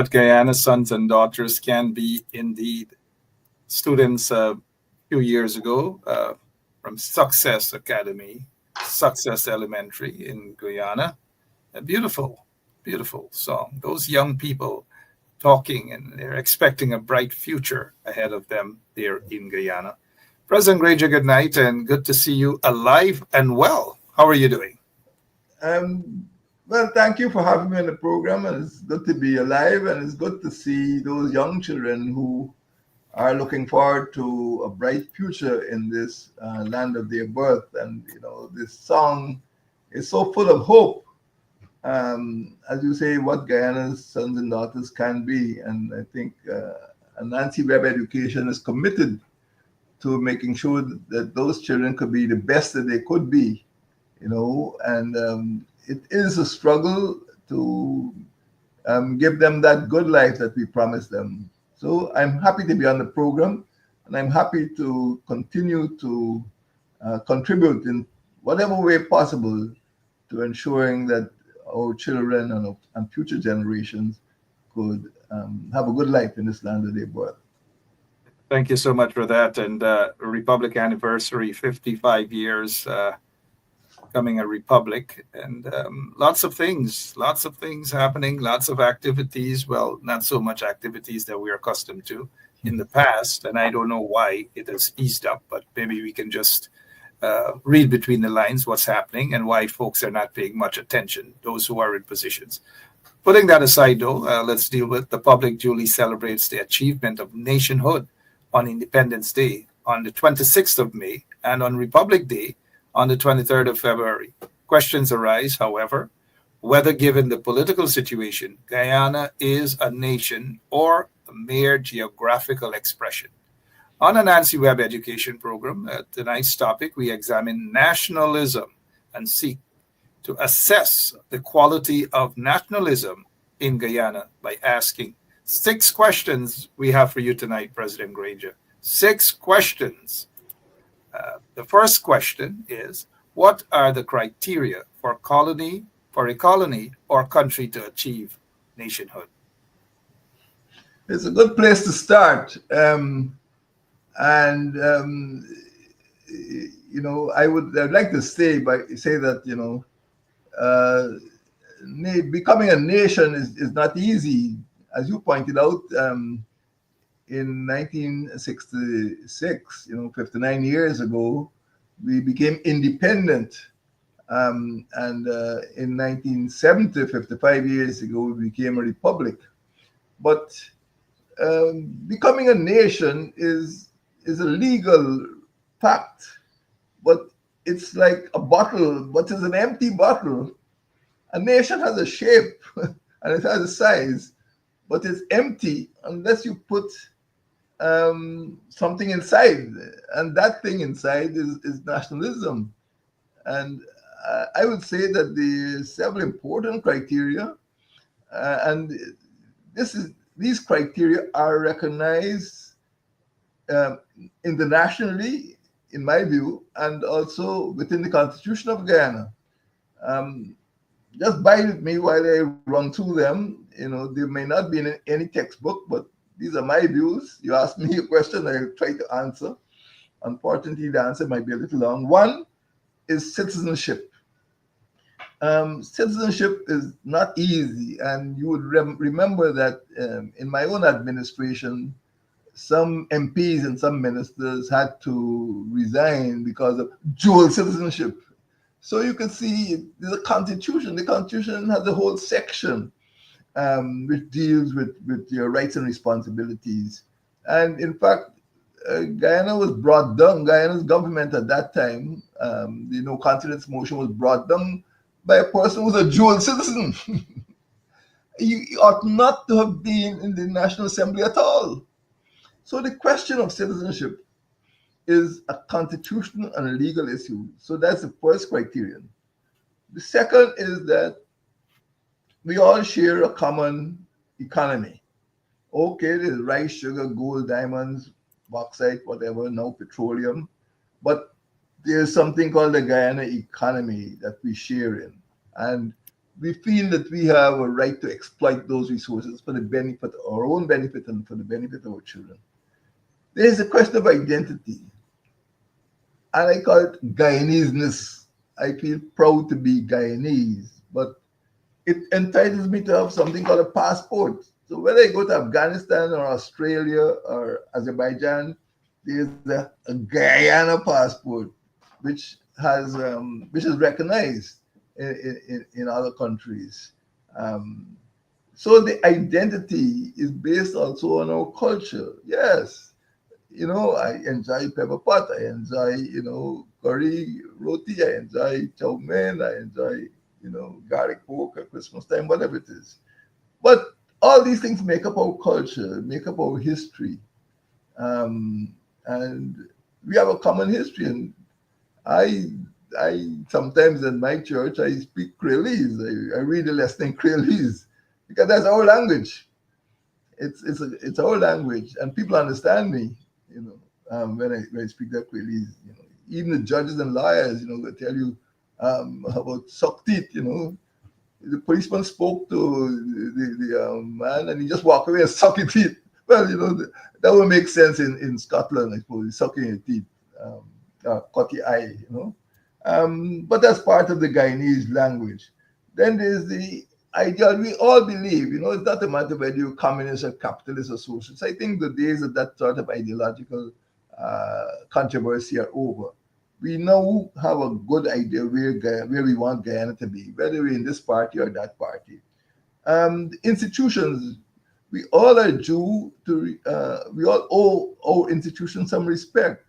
what Guyana's sons and daughters can be indeed. Students a few years ago from Success Academy, Success Elementary in Guyana, a beautiful, beautiful song. Those young people talking and they're expecting a bright future ahead of them there in Guyana. President Granger, good night and good to see you alive and well. How are you doing? Um, well, thank you for having me on the program, and it's good to be alive, and it's good to see those young children who are looking forward to a bright future in this land of their birth. And this song is so full of hope. As you say, what Guyana's sons and daughters can be, and I think Anansi Web Education is committed to making sure that those children could be the best that they could be. And it is a struggle to give them that good life that we promised them. So I'm happy to be on the program, and I'm happy to continue to contribute in whatever way possible to ensuring that our children and future generations could have a good life in this land that they birth. Thank you so much for that. And Republic anniversary, 55 years becoming a republic, and lots of things happening, lots of activities. Well, not so much activities that we're accustomed to in the past. And I don't know why it has eased up, but maybe we can just read between the lines what's happening and why folks are not paying much attention, those who are in positions. Putting that aside, though, let's deal with the public duly celebrates the achievement of nationhood on Independence Day on the 26th of May and on Republic Day on the 23rd of February. Questions arise, however, whether given the political situation, Guyana is a nation or a mere geographical expression. On Anansi Web Education program, tonight's topic, we examine nationalism and seek to assess the quality of nationalism in Guyana by asking 6 questions we have for you tonight, President Granger. 6 questions. The first question is, what are the criteria for a colony or country to achieve nationhood? It's a good place to start. I'd like to say that becoming a nation is not easy. As you pointed out, in 1966, 59 years ago, we became independent. And in 1970, 55 years ago, we became a republic. But becoming a nation is a legal fact, but it's like a bottle, but it's an empty bottle. A nation has a shape and it has a size, but it's empty unless you put something inside, and that thing inside is nationalism. And I would say that the several important criteria, and these criteria are recognized internationally, in my view, and also within the Constitution of Guyana. Just bear with me while I run through them. They may not be in any textbook, but these are my views. You ask me a question, I'll try to answer. Unfortunately, the answer might be a little long. One is citizenship. Citizenship is not easy, and you would remember that in my own administration, some MPs and some ministers had to resign because of dual citizenship. So you can see the Constitution. The Constitution has a whole section which deals with your rights and responsibilities. And in fact, Guyana was brought down. Guyana's government at that time, the no confidence motion was brought down by a person who was a dual citizen. He ought not to have been in the National Assembly at all. So the question of citizenship is a constitutional and a legal issue. So that's the first criterion. The second is that we all share a common economy. Okay, there's rice, sugar, gold, diamonds, bauxite, whatever, now petroleum. But there's something called the Guyana economy that we share in. And we feel that we have a right to exploit those resources for the benefit, our own benefit, and for the benefit of our children. There's a question of identity, and I call it Guyanese-ness. I feel proud to be Guyanese, but it entitles me to have something called a passport. So whether I go to Afghanistan or Australia or Azerbaijan, there's a Guyana passport, which is recognized in other countries. Um, so the identity is based also on our culture. Yes, I enjoy pepper pot. I enjoy, curry roti. I enjoy chow mein. I enjoy, garlic pork at Christmas time, whatever it is. But all these things make up our culture, make up our history. And we have a common history. And I, I sometimes in my church, I speak Creolese. I read a lesson in Creolese because that's our language. It's our language, and people understand me. You when I speak that Creolese. Even the judges and lawyers, they tell you about suck teeth. The policeman spoke to the man, and he just walked away and sucked his teeth. Well, that would make sense in Scotland, I suppose, sucking your teeth, cut your eye. But that's part of the Guyanese language. Then there's the ideal we all believe, it's not a matter whether you're communist or capitalist or socialist. I think the days of that sort of ideological controversy are over. We now have a good idea where we want Guyana to be, whether we're in this party or that party. The institutions, we all are due to, we all owe our institutions some respect.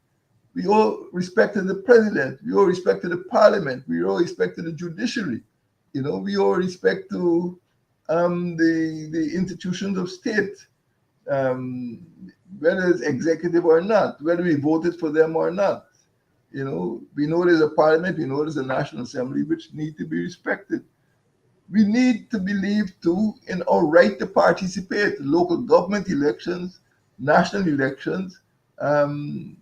We owe respect to the president. We owe respect to the parliament. We owe respect to the judiciary. We owe respect to the institutions of state, um, whether it's executive or not, whether we voted for them or not. We know there's a parliament, we know there's a national assembly, which need to be respected. We need to believe too in our right to participate. Local government elections, national elections. Um,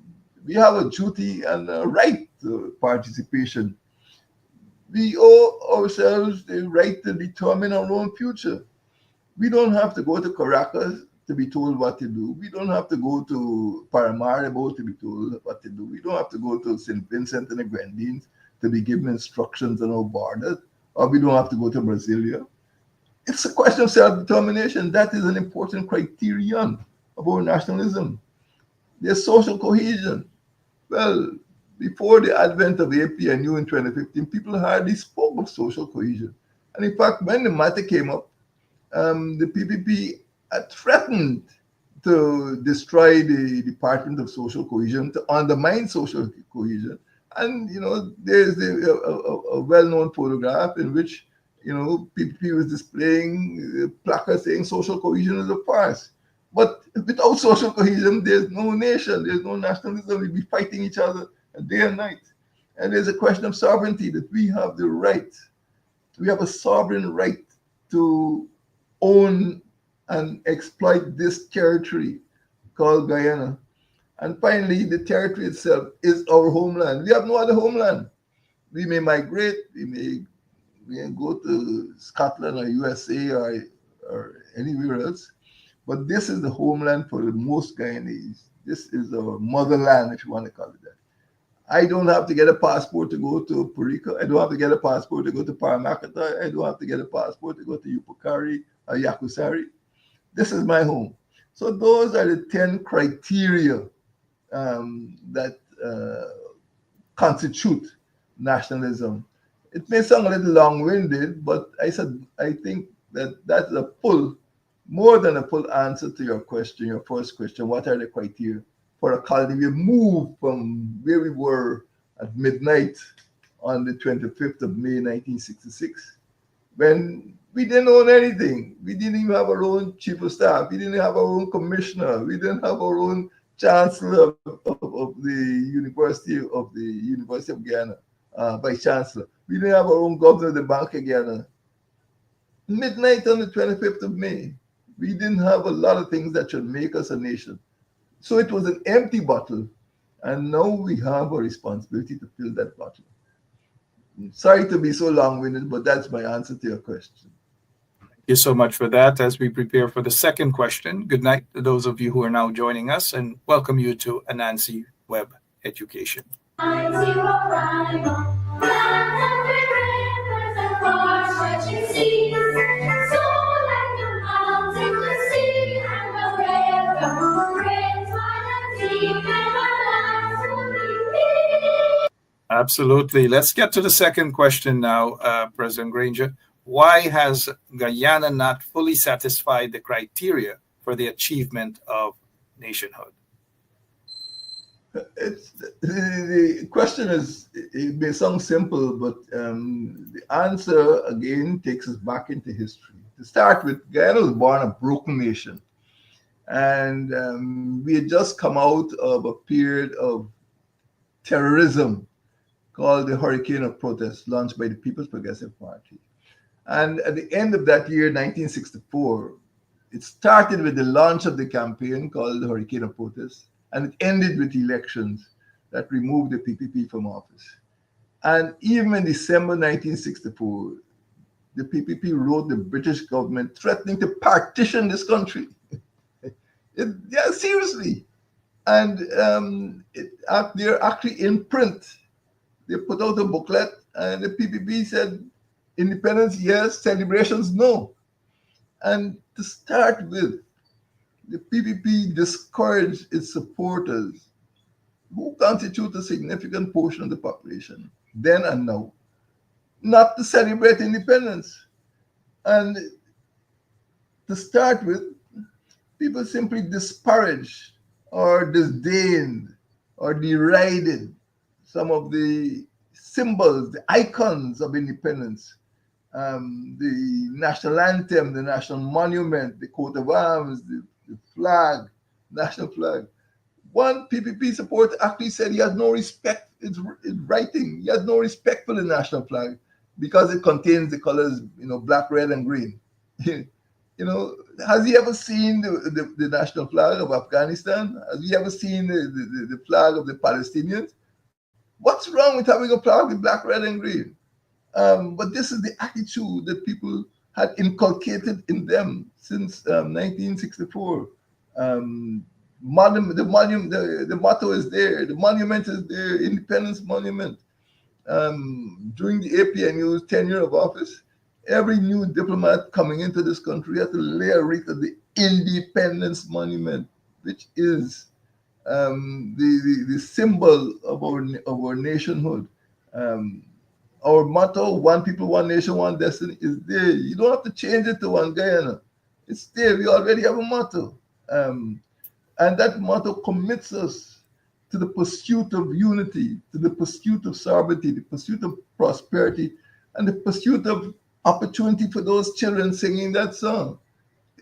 we have a duty and a right to participation. We owe ourselves the right to determine our own future. We don't have to go to Caracas to be told what to do. We don't have to go to Paramaribo to be told what to do. We don't have to go to St. Vincent and the Grenadines to be given instructions on our borders, or we don't have to go to Brasilia. It's a question of self-determination. That is an important criterion of our nationalism. There's social cohesion. Well, before the advent of AP and U in 2015, people hardly spoke of social cohesion. And in fact, when the matter came up, the PPP had threatened to destroy the Department of Social Cohesion, to undermine social cohesion. And, there's a well-known photograph in which, PPP was displaying placards saying social cohesion is a farce. But without social cohesion, there's no nation, there's no nationalism. We'd be fighting each other day and night. And there's a question of sovereignty that we have the right. We have a sovereign right to own and exploit this territory called Guyana. And finally, the territory itself is our homeland. We have no other homeland. We may migrate, we may go to Scotland or USA or anywhere else, but this is the homeland for the most Guyanese. This is our motherland, if you want to call it that. I don't have to get a passport to go to Purika. I don't have to get a passport to go to Paramakata. I don't have to get a passport to go to Upakari or Yakusari. This is my home. So those are the 10 criteria that constitute nationalism. It may sound a little long-winded, but I think that that's a full, more than a full answer to your question, your first question. What are the criteria for a colony? We moved from where we were at midnight on the 25th of May, 1966, when we didn't own anything. We didn't even have our own chief of staff. We didn't have our own commissioner. We didn't have our own chancellor of the University of Guyana, vice chancellor. We didn't have our own governor of the Bank of Guyana. Midnight on the 25th of May, we didn't have a lot of things that should make us a nation. So it was an empty bottle. And now we have a responsibility to fill that bottle. Sorry to be so long-winded, but that's my answer to your question. Thank you so much for that. As we prepare for the second question, good night to those of you who are now joining us, and welcome you to Anansi Web Education. Absolutely. Let's get to the second question now, President Granger. Why has Guyana not fully satisfied the criteria for the achievement of nationhood? The question is, it may sound simple, but the answer again takes us back into history. To start with, Guyana was born a broken nation, and we had just come out of a period of terrorism called the Hurricane of Protest, launched by the People's Progressive Party. And at the end of that year, 1964, it started with the launch of the campaign called the Hurricane of Protest, and it ended with elections that removed the PPP from office. And even in December 1964, the PPP wrote the British government threatening to partition this country. Yeah, seriously. And they're actually in print. They put out a booklet, and the PPP said, independence, yes, celebrations, no. And to start with, the PPP discouraged its supporters, who constitute a significant portion of the population, then and now, not to celebrate independence. And to start with, people simply disparaged or disdained or derided some of the symbols, the icons of independence, the national anthem, the national monument, the coat of arms, the flag, national flag. One PPP supporter actually said he has no respect, it's writing, he has no respect for the national flag because it contains the colors, black, red, and green. Has he ever seen the national flag of Afghanistan? Has he ever seen the flag of the Palestinians? What's wrong with having a flag with black, red, and green? But this is the attitude that people had inculcated in them since 1964. The motto is there, the monument is there, Independence Monument. During the APNU's tenure of office, every new diplomat coming into this country had to lay a wreath of the Independence Monument, which is the symbol of our nationhood. Our motto, one people, one nation, one destiny, is there. You don't have to change it to one Guyana. It's there. We already have a motto. And that motto commits us to the pursuit of unity, to the pursuit of sovereignty, the pursuit of prosperity, and the pursuit of opportunity for those children singing that song.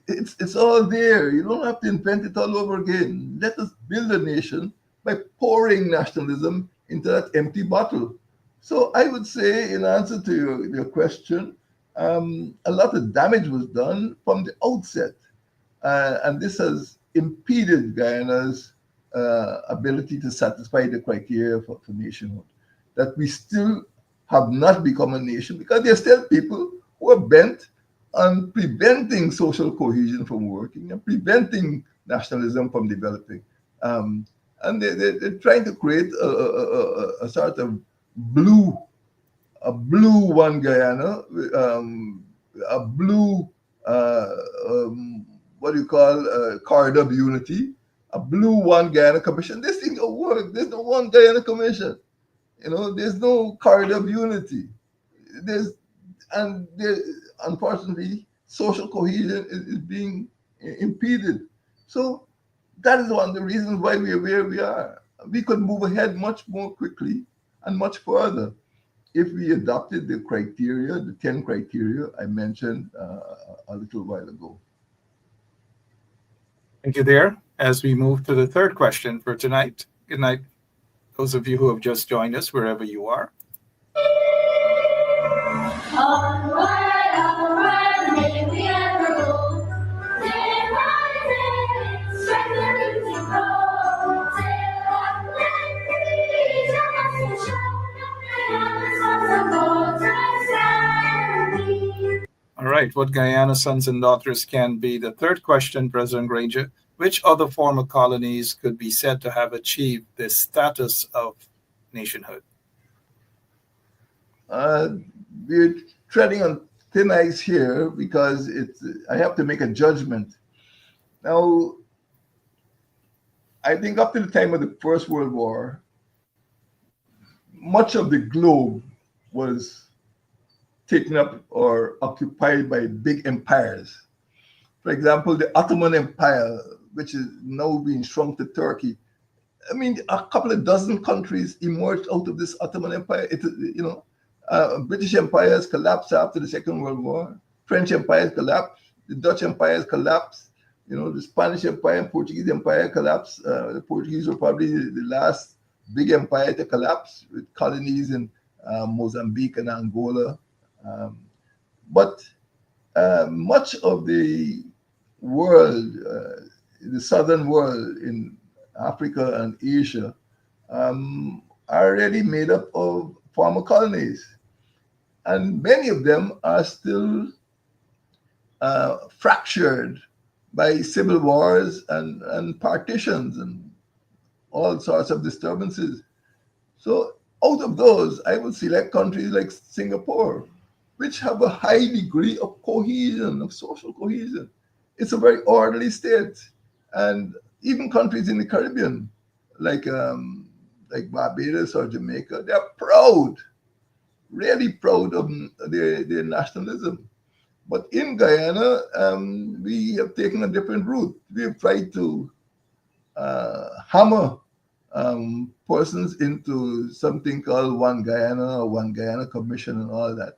It's all there. You don't have to invent it all over again. Let us build a nation by pouring nationalism into that empty bottle. So I would say, in answer to your question, a lot of damage was done from the outset. And this has impeded Guyana's ability to satisfy the criteria for nationhood. That we still have not become a nation because there are still people who are bent on preventing social cohesion from working and preventing nationalism from developing. And they're trying to create a sort of blue one Guyana, a blue, what do you call, corridor of unity, a blue one Guyana commission. This thing will work. There's no one Guyana commission. There's no corridor of unity. Unfortunately, social cohesion is being impeded. So that is one of the reasons why we are where we are. We could move ahead much more quickly and much further if we adopted the criteria, the 10 criteria I mentioned a little while ago. Thank you there. As we move to the third question for tonight, good night, those of you who have just joined us, wherever you are. May we ever go. Day by day, strengthening to grow. Till our life reach our destination, and others also go. right. What Guyana's sons and daughters can be. The third question, President Granger: which other former colonies could be said to have achieved this status of nationhood? Uh, we're treading on thin ice here because I have to make a judgment. Now, I think up to the time of the First World War, much of the globe was taken up or occupied by big empires. For example, the Ottoman Empire, which is now being shrunk to Turkey. I mean, a couple of dozen countries emerged out of this Ottoman Empire. British empires collapsed after the Second World War. French empires collapsed. The Dutch empires collapsed. The Spanish Empire and Portuguese Empire collapsed. The Portuguese were probably the last big empire to collapse, with colonies in Mozambique and Angola. But much of the world, the southern world in Africa and Asia, are really made up of former colonies. And many of them are still fractured by civil wars and partitions and all sorts of disturbances. So out of those, I would select countries like Singapore, which have a high degree of cohesion, of social cohesion. It's a very orderly state. And even countries in the Caribbean, like Barbados or Jamaica, they're proud, really proud of their nationalism. But in Guyana, we have taken a different route. We have tried to hammer persons into something called One Guyana or One Guyana Commission and all that,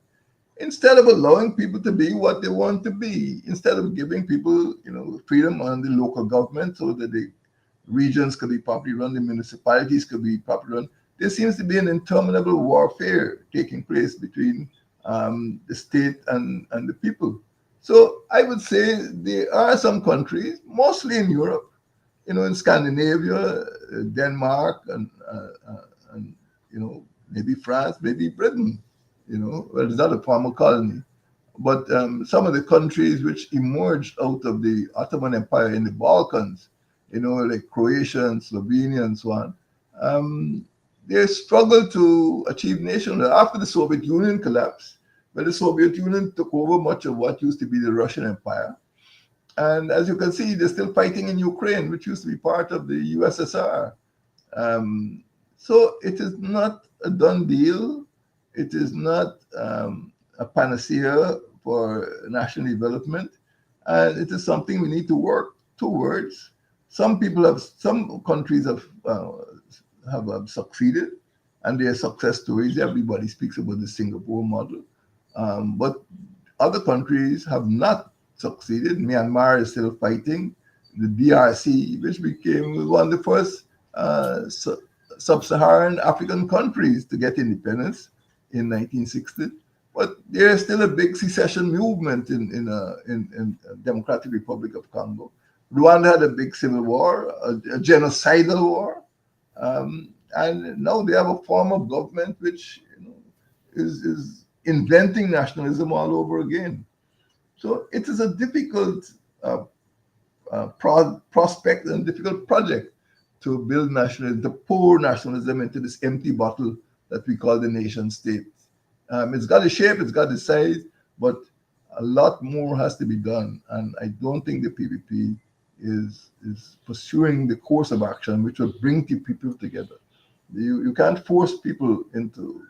instead of allowing people to be what they want to be, instead of giving people, freedom on the local government so that the regions could be properly run, the municipalities could be properly run. There seems to be an interminable warfare taking place between the state and the people. So I would say there are some countries, mostly in Europe, in Scandinavia, Denmark, and maybe France, maybe Britain. Well, it's not a former colony, but some of the countries which emerged out of the Ottoman Empire in the Balkans, like Croatia and Slovenia and so on, they struggled to achieve nationhood after the Soviet Union collapsed. But the Soviet Union took over much of what used to be the Russian Empire. And as you can see, they're still fighting in Ukraine, which used to be part of the USSR. So it is not a done deal. It is not a panacea for national development. And it is something we need to work towards. Some countries have succeeded, and their success stories. Everybody speaks about the Singapore model. But other countries have not succeeded. Myanmar is still fighting. The DRC, which became one of the first sub-Saharan African countries to get independence in 1960. But there is still a big secession movement in Democratic Republic of Congo. Rwanda had a big civil war, a genocidal war. And now they have a form of government which is inventing nationalism all over again. So it is a difficult prospect and difficult project to build nationalism, to pour nationalism into this empty bottle that we call the nation state. It's got a shape, it's got a size, but a lot more has to be done. And I don't think the PPP is pursuing the course of action which will bring people together. You can't force people into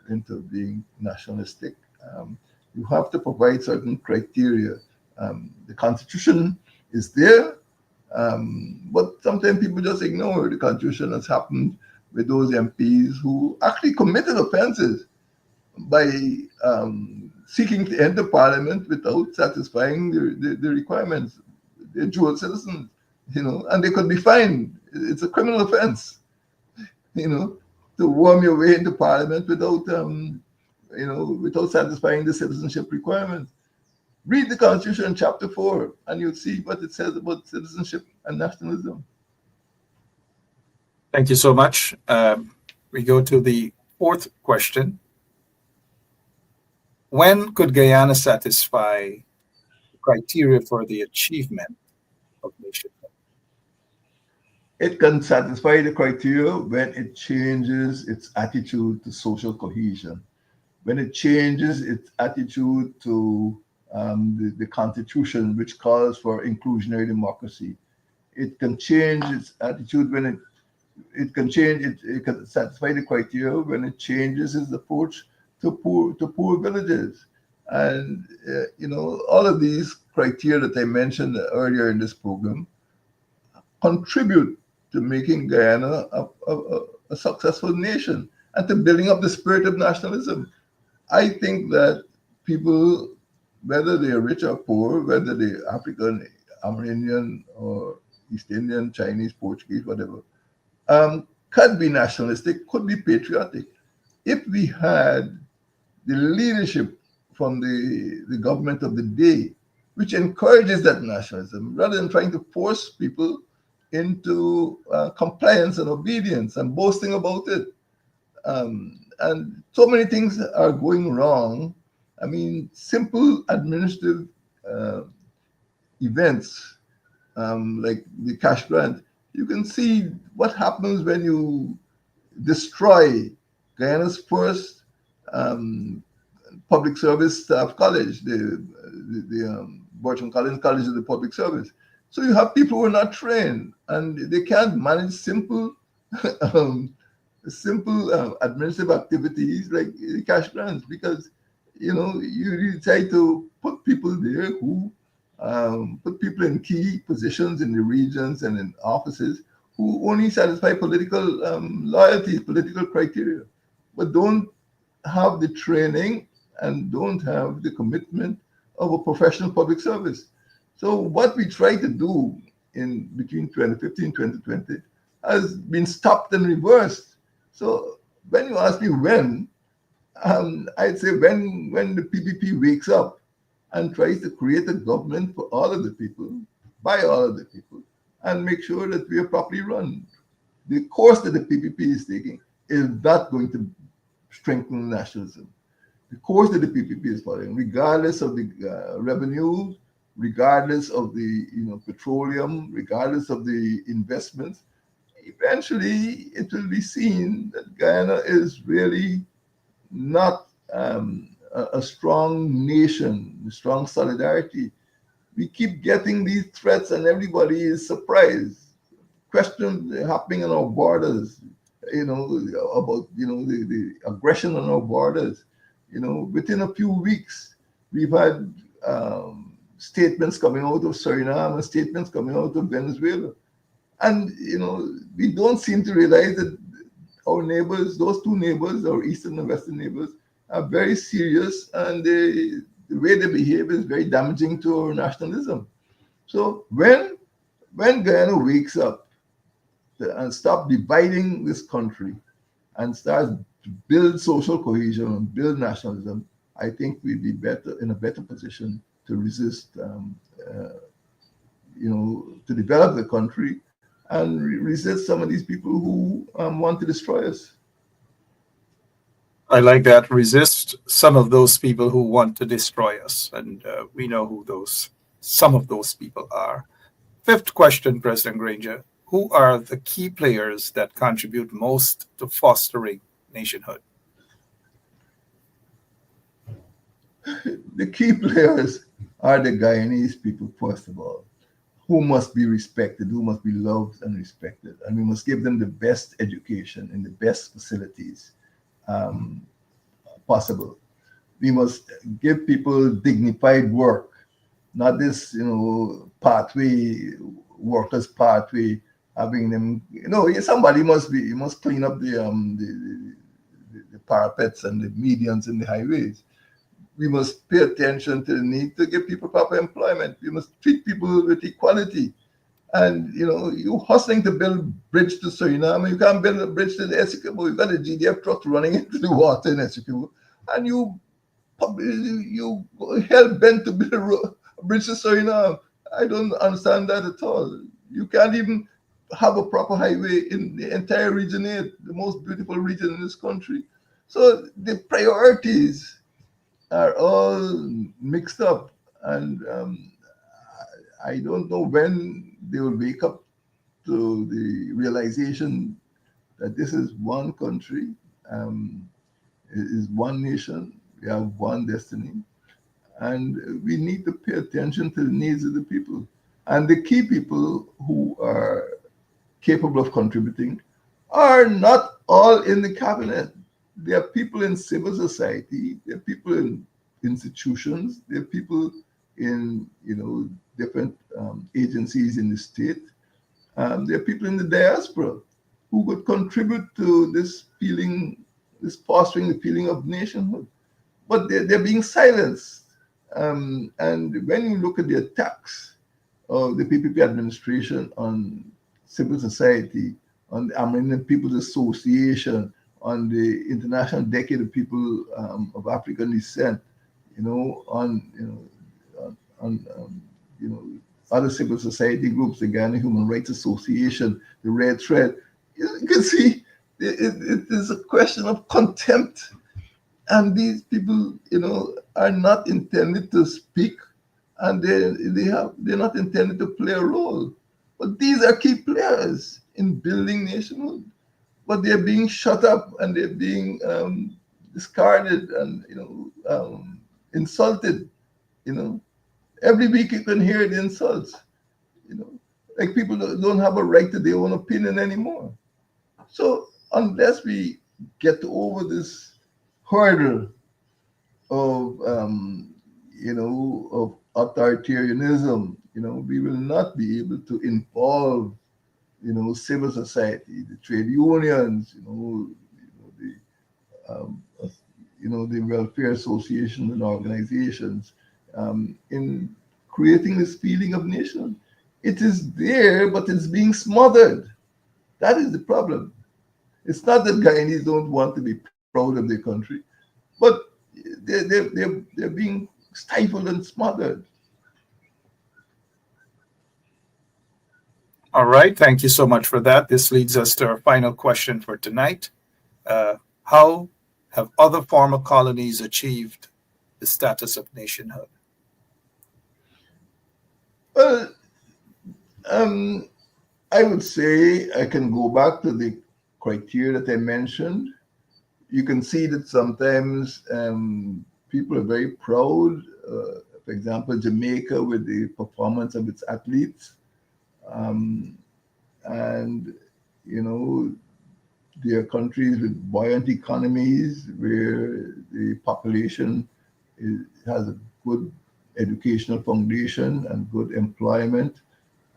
being nationalistic. You have to provide certain criteria. The Constitution is there, but sometimes people just ignore the Constitution. Has happened with those MPs who actually committed offenses by seeking to enter Parliament without satisfying the requirements. They're dual citizens, and they could be fined. It's a criminal offense, to worm your way into Parliament without satisfying the citizenship requirements. Read the Constitution, Chapter 4, and you'll see what it says about citizenship and nationalism. Thank you so much. We go to the fourth question. When could Guyana satisfy criteria for the achievement of nationhood? It can satisfy the criteria when it changes its attitude to social cohesion, when it changes its attitude to the Constitution, which calls for inclusionary democracy. It can change its attitude when it can change it can satisfy the criteria when it changes its approach to poor villages. And all of these criteria that I mentioned earlier in this program contribute to making Guyana a successful nation and to building up the spirit of nationalism. I think that people, whether they're rich or poor, whether they're African, Amerindian, or East Indian, Chinese, Portuguese, whatever, could be nationalistic, could be patriotic. If we had the leadership from the government of the day, which encourages that nationalism rather than trying to force people into compliance and obedience and boasting about it. And so many things are going wrong. I mean, simple administrative uh, events like the cash grant, you can see what happens when you destroy Guyana's first um, public service staff college, the Bertrand Collins College of the Public Service. So you have people who are not trained and they can't manage um, simple administrative activities like cash grants because you decide to put people there who put people in key positions in the regions and in offices who only satisfy political loyalty, political criteria, but don't have the training and don't have the commitment of a professional public service. So what we try to do in between 2015 and 2020 has been stopped and reversed. So when you ask me when, I'd say when the PPP wakes up and tries to create a government for all of the people, by all of the people, and make sure that we are properly run. The course that the PPP is taking is not going to strengthen nationalism. The course that the PPP is following, regardless of the revenue, regardless of the petroleum, regardless of the investments, eventually it will be seen that Guyana is really not a strong nation, a strong solidarity. We keep getting these threats, and everybody is surprised. Questions happening on our borders, about the aggression on our borders. Within a few weeks, we've had statements coming out of Suriname and statements coming out of Venezuela. And we don't seem to realize that our neighbors, those two neighbors, our eastern and western neighbors, are very serious, and the way they behave is very damaging to our nationalism. So when Guyana wakes up and stop dividing this country and starts to build social cohesion and build nationalism, I think we'd be in a better position to resist, to develop the country and resist some of these people who want to destroy us. I like that. Resist some of those people who want to destroy us. And we know who some of those people are. Fifth question, President Granger. Who are the key players that contribute most to fostering nationhood? The key players are the Guyanese people, first of all, who must be respected, who must be loved and respected. And we must give them the best education and the best facilities um, possible. We must give people dignified work, not this, pathway, workers' pathway, having them, somebody must clean up the parapets and the medians in the highways. We must pay attention to the need to give people proper employment. We must treat people with equality. And you hustling to build a bridge to Suriname, you can't build a bridge to the Essequibo. You've got a GDF truck running into the water in Essequibo, and you hell bent to build a bridge to Suriname. I don't understand that at all. You can't even have a proper highway in the entire region 8, the most beautiful region in this country. So the priorities are all mixed up, and I don't know when they will wake up to the realization that this is one country, um, it is one nation, we have one destiny, and we need to pay attention to the needs of the people. And the key people who are capable of contributing are not all in the cabinet. There are people in civil society, there are people in institutions, there are people in different agencies in the state. There are people in the diaspora who could contribute to this feeling, this fostering the feeling of nationhood. But they're being silenced. And when you look at the attacks of the PPP administration on civil society, on the Armenian People's Association, on the International Decade of People of African Descent, on you know other civil society groups, the Ghana Human Rights Association, the Red Thread. You can see it is a question of contempt, and these people, are not intended to speak, and they're not intended to play a role. But these are key players in building nationhood. But they're being shut up and they're being discarded and insulted. You know, every week you can hear the insults. You know, like people don't have a right to their own opinion anymore. So unless we get over this hurdle of of authoritarianism, we will not be able to involve civil society, the trade unions, the welfare associations and organizations in creating this feeling of nation. It is there, but it's being smothered. That is the problem. It's not that Guyanese don't want to be proud of their country, but they're being stifled and smothered. All right. Thank you so much for that. This leads us to our final question for tonight. How have other former colonies achieved the status of nationhood? Well, um, I would say I can go back to the criteria that I mentioned. You can see that sometimes people are very proud. For example, Jamaica with the performance of its athletes, um, and you know there are countries with buoyant economies where the population has a good educational foundation and good employment,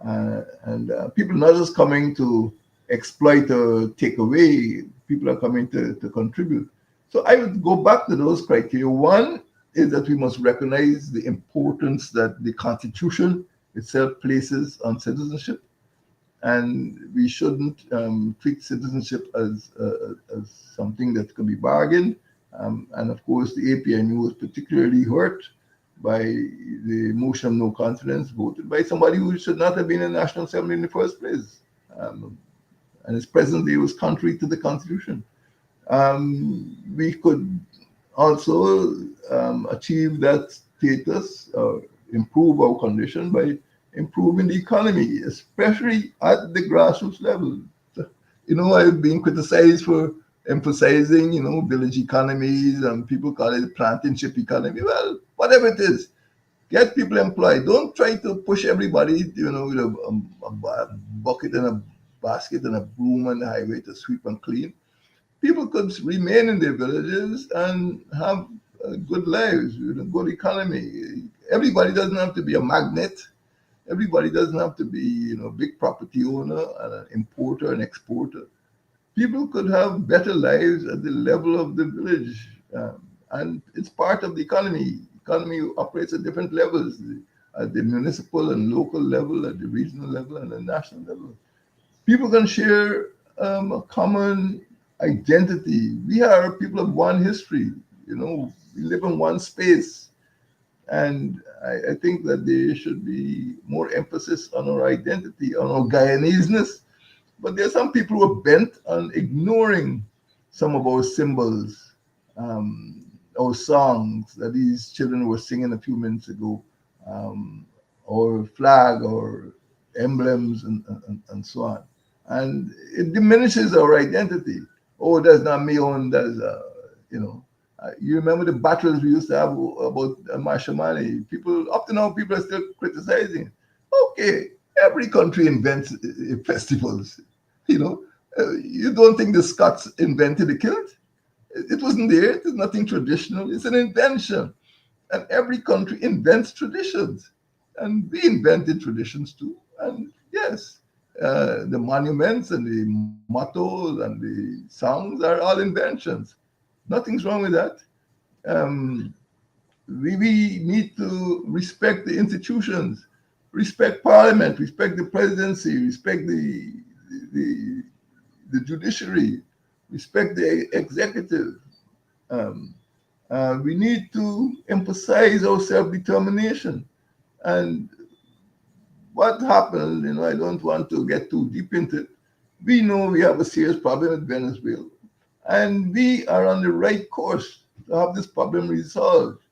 and people not just coming to exploit or take away, people are coming to contribute. So I would go back to those criteria. One is that we must recognize the importance that the Constitution itself places on citizenship, and we shouldn't treat citizenship as something that can be bargained. And of course, the APNU was particularly hurt by the motion of no confidence voted by somebody who should not have been in the National Assembly in the first place. Um, and his presence there was contrary to the Constitution. We could also achieve that status, improve our condition by improving the economy, especially at the grassroots level. I've been criticized for emphasizing, village economies, and people call it planting ship economy. Well, whatever it is, get people employed. Don't try to push everybody, with a bucket and a basket and a broom on the highway to sweep and clean. People could remain in their villages and have good lives with a good economy. Everybody doesn't have to be a magnate. Everybody doesn't have to be, big property owner and an importer and exporter. People could have better lives at the level of the village, and it's part of the economy. Economy operates at different levels, at the municipal and local level, at the regional level, and the national level. People can share a common identity. We are people of one history. We live in one space, and I think that there should be more emphasis on our identity, on our Guyanese-ness. But there are some people who are bent on ignoring some of our symbols, our songs that these children were singing a few minutes ago. Um, our flag, our emblems, and so on. And it diminishes our identity. Oh, that's not me own, that's, you know. You remember the battles we used to have about Mashamani? People, up to now, people are still criticizing. Okay, every country invents festivals. You know, you don't think the Scots invented the kilt? It wasn't there. It's nothing traditional. It's an invention. And every country invents traditions. And we invented traditions too. And yes, the monuments and the mottos and the songs are all inventions. Nothing's wrong with that. Um, we need to respect the institutions, respect parliament, respect the presidency, respect the, the judiciary, respect the executive. Um, we need to emphasize our self-determination. And what happened, I don't want to get too deep into it. We know we have a serious problem with Venezuela, and we are on the right course to have this problem resolved.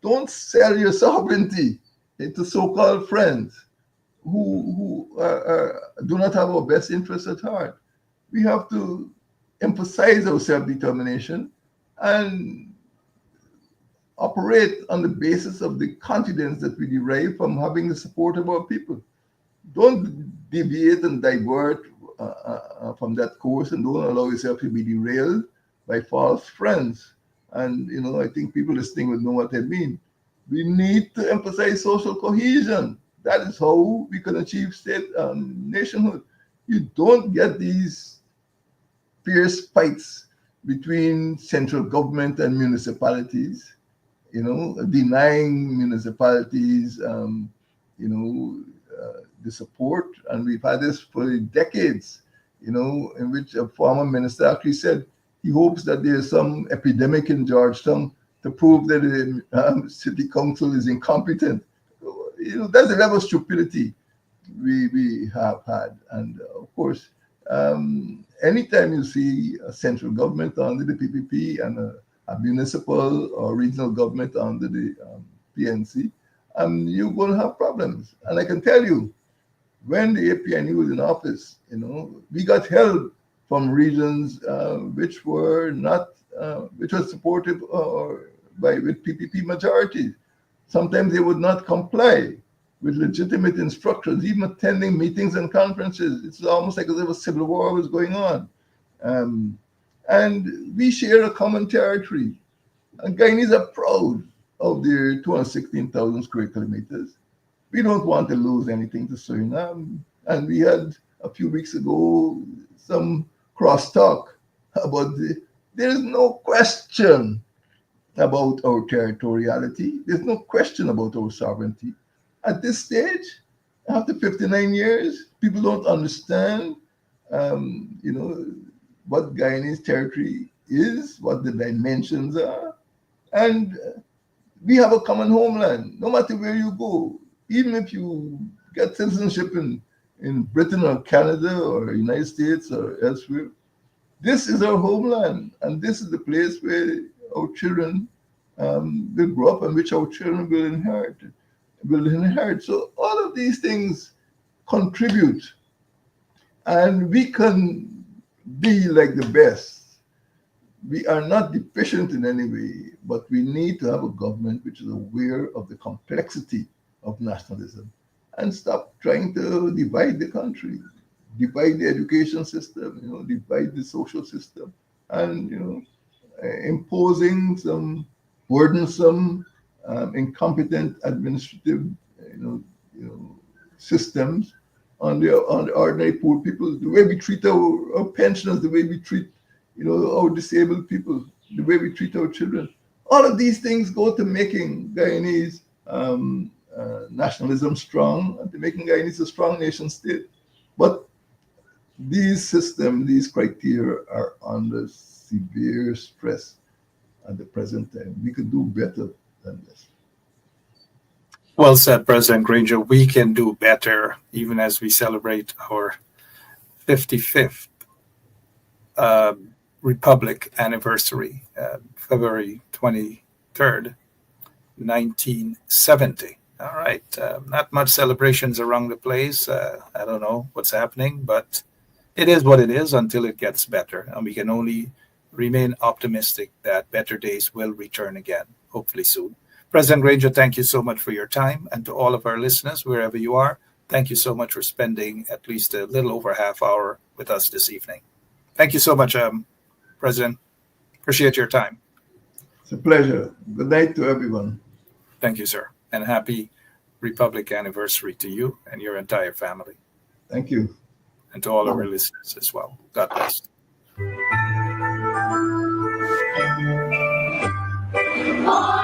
Don't sell your sovereignty to so-called friends who do not have our best interests at heart. We have to emphasize our self-determination and operate on the basis of the confidence that we derive from having the support of our people. Don't deviate and divert from that course, and don't allow yourself to be derailed by false friends. And I think people listening would know what I mean. We need to emphasize social cohesion. That is how we can achieve state nationhood. You don't get these fierce fights between central government and municipalities, denying municipalities, the support. And we've had this for decades, in which a former minister actually said he hopes that there's some epidemic in Georgetown to prove that the city council is incompetent. That's the level of stupidity we have had. And of course, anytime you see a central government under the PPP and a municipal or regional government under the PNC, you're going to have problems. And I can tell you, when the APNU was in office, we got help from regions which were not, which were supportive or with PPP majorities. Sometimes they would not comply with legitimate instructions, even attending meetings and conferences. It's almost like as if a civil war was going on. And we share a common territory. And Guyanese are proud of their 216,000 square kilometers. We don't want to lose anything to Suriname. And we had a few weeks ago some crosstalk about there is no question about our territoriality. There's no question about our sovereignty. At this stage, after 59 years, people don't understand, what Guyanese territory is, what the dimensions are, and we have a common homeland. No matter where you go, even if you get citizenship in Britain or Canada or United States or elsewhere, this is our homeland, and this is the place where our children will grow up and which our children will inherit. So all of these things contribute, and we can be like the best. We are not deficient in any way, but we need to have a government which is aware of the complexity of nationalism and stop trying to divide the country, divide the education system, divide the social system, and imposing some burdensome, incompetent administrative, systems on the ordinary poor people. The way we treat our pensioners, the way we treat, our disabled people, the way we treat our children. All of these things go to making Guyanese nationalism strong and to making Guyanese a strong nation state. But these systems, these criteria are under severe stress at the present time. We could do better than this. Well said, President Granger. We can do better even as we celebrate our 55th uh, Republic anniversary, February 23rd, 1970. All right. Not much celebrations around the place. I don't know what's happening, but it is what it is until it gets better. And we can only remain optimistic that better days will return again, hopefully soon. President Granger, thank you so much for your time. And to all of our listeners, wherever you are, thank you so much for spending at least a little over half hour with us this evening. Thank you so much, President. Appreciate your time. It's a pleasure. Good night to everyone. Thank you, sir. And happy Republic anniversary to you and your entire family, Thank you. and to all of our Bye-bye. listeners as well. God bless. More